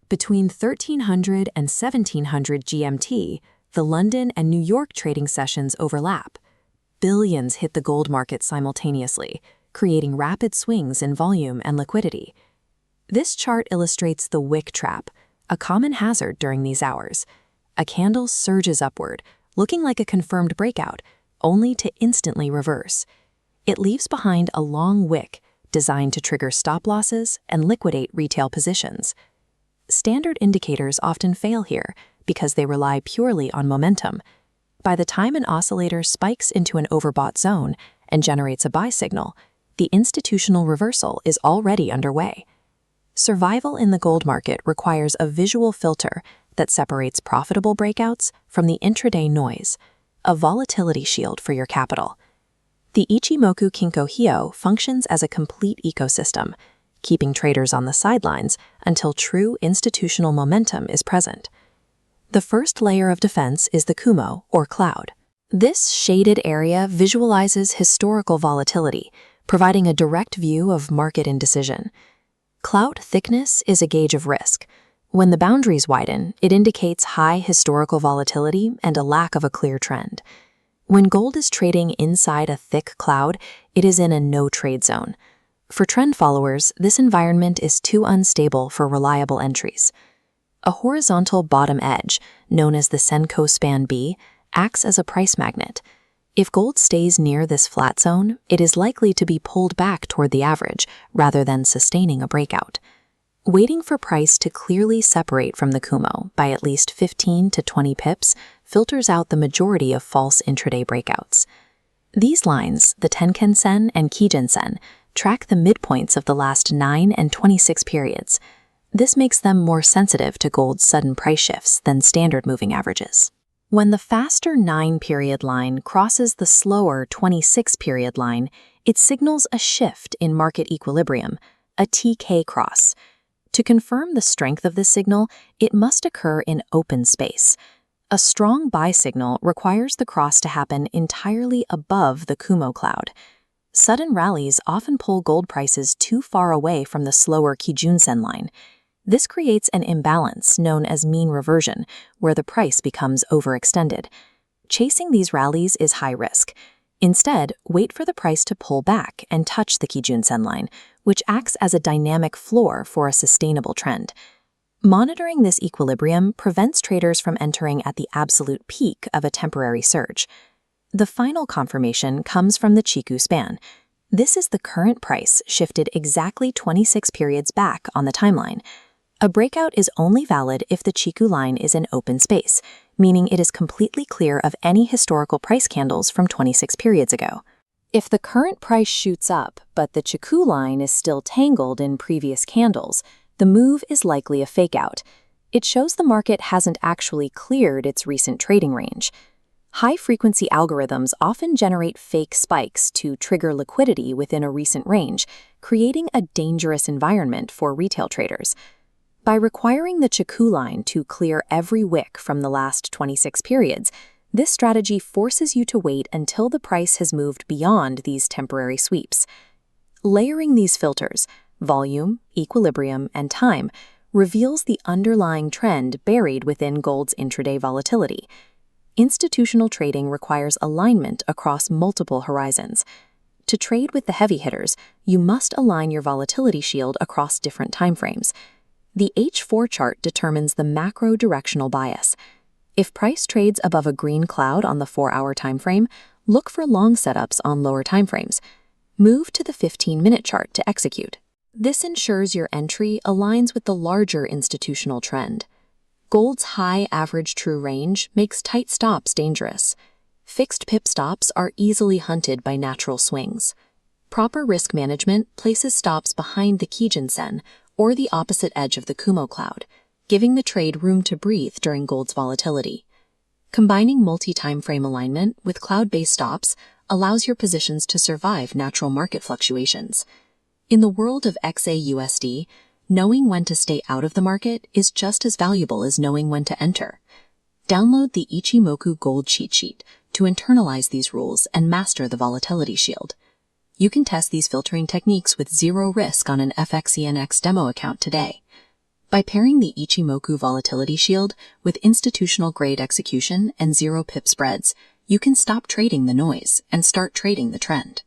Between 1300 and 1700 GMT, the London and New York trading sessions overlap. Billions hit the gold market simultaneously, creating rapid swings in volume and liquidity. This chart illustrates the wick trap, a common hazard during these hours. A candle surges upward, looking like a confirmed breakout, only to instantly reverse. It leaves behind a long wick designed to trigger stop losses and liquidate retail positions. Standard indicators often fail here because they rely purely on momentum. By the time an oscillator spikes into an overbought zone and generates a buy signal, the institutional reversal is already underway. Survival in the gold market requires a visual filter that separates profitable breakouts from the intraday noise, a volatility shield for your capital. The Ichimoku Kinko Hyo functions as a complete ecosystem, keeping traders on the sidelines until true institutional momentum is present. The first layer of defense is the Kumo, or cloud. This shaded area visualizes historical volatility, providing a direct view of market indecision. Cloud thickness is a gauge of risk. When the boundaries widen, it indicates high historical volatility and a lack of a clear trend. When gold is trading inside a thick cloud, it is in a no-trade zone. For trend followers, this environment is too unstable for reliable entries. A horizontal bottom edge, known as the Senko Span B, acts as a price magnet. If gold stays near this flat zone, it is likely to be pulled back toward the average rather than sustaining a breakout. Waiting for price to clearly separate from the Kumo by at least 15 to 20 pips filters out the majority of false intraday breakouts. These lines, the Tenkan-sen and Kijun-sen, track the midpoints of the last 9 and 26 periods. This makes them more sensitive to gold's sudden price shifts than standard moving averages. When the faster 9-period line crosses the slower 26-period line, it signals a shift in market equilibrium, a TK cross. To confirm the strength of this signal, it must occur in open space. A strong buy signal requires the cross to happen entirely above the Kumo cloud. Sudden rallies often pull gold prices too far away from the slower Kijun-sen line. This creates an imbalance known as mean reversion, where the price becomes overextended. Chasing these rallies is high risk. Instead, wait for the price to pull back and touch the Kijun-sen line, which acts as a dynamic floor for a sustainable trend. Monitoring this equilibrium prevents traders from entering at the absolute peak of a temporary surge. The final confirmation comes from the Chiku span. This is the current price shifted exactly 26 periods back on the timeline. A breakout is only valid if the Chiku line is in open space, meaning it is completely clear of any historical price candles from 26 periods ago. If the current price shoots up, but the Chiku line is still tangled in previous candles, the move is likely a fakeout. It shows the market hasn't actually cleared its recent trading range. High-frequency algorithms often generate fake spikes to trigger liquidity within a recent range, creating a dangerous environment for retail traders. By requiring the Chiku line to clear every wick from the last 26 periods, this strategy forces you to wait until the price has moved beyond these temporary sweeps. Layering these filters, volume, equilibrium, and time, reveals the underlying trend buried within gold's intraday volatility. Institutional trading requires alignment across multiple horizons. To trade with the heavy hitters, you must align your volatility shield across different timeframes. The H4 chart determines the macro directional bias. If price trades above a green cloud on the 4-hour timeframe, look for long setups on lower timeframes. Move to the 15-minute chart to execute. This ensures your entry aligns with the larger institutional trend. Gold's high average true range makes tight stops dangerous. Fixed pip stops are easily hunted by natural swings. Proper risk management places stops behind the Kijun-sen or the opposite edge of the Kumo cloud, giving the trade room to breathe during gold's volatility. Combining multi-timeframe alignment with cloud-based stops allows your positions to survive natural market fluctuations. In the world of XAUSD, knowing when to stay out of the market is just as valuable as knowing when to enter. Download the Ichimoku Gold Cheat Sheet to internalize these rules and master the volatility shield. You can test these filtering techniques with zero risk on an FXNX demo account today. By pairing the Ichimoku Volatility Shield with institutional-grade execution and zero-pip spreads, you can stop trading the noise and start trading the trend.